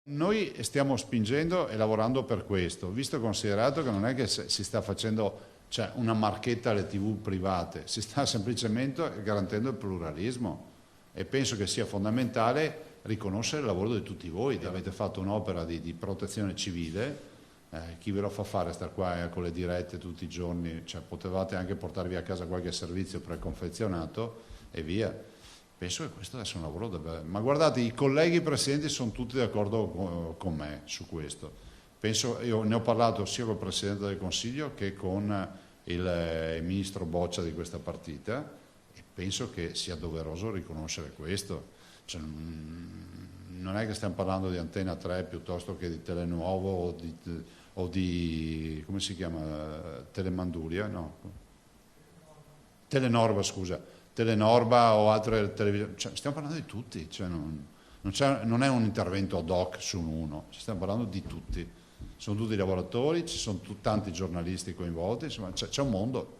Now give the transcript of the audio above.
Noi stiamo spingendo e lavorando per questo, visto e considerato che non è che si sta facendo una marchetta alle TV private, si sta semplicemente garantendo il pluralismo e penso che sia fondamentale riconoscere il lavoro di tutti voi. Avete fatto un'opera di protezione civile, chi ve lo fa fare star qua con le dirette tutti i giorni, potevate anche portarvi a casa qualche servizio preconfezionato e via. Penso che questo deve essere un lavoro davvero. Ma guardate, i colleghi presidenti sono tutti d'accordo con me su questo. Penso, io ne ho parlato sia col Presidente del Consiglio che con il Ministro Boccia di questa partita e penso che sia doveroso riconoscere questo. Non è che stiamo parlando di Antena 3 piuttosto che di Telenuovo o di come si chiama? Telemanduria? No. Telenorba, scusa. Telenorba o altre televisioni, stiamo parlando di tutti, non è un intervento ad hoc su uno, stiamo parlando di tutti, sono tutti lavoratori, ci sono tanti giornalisti coinvolti, insomma c'è un mondo.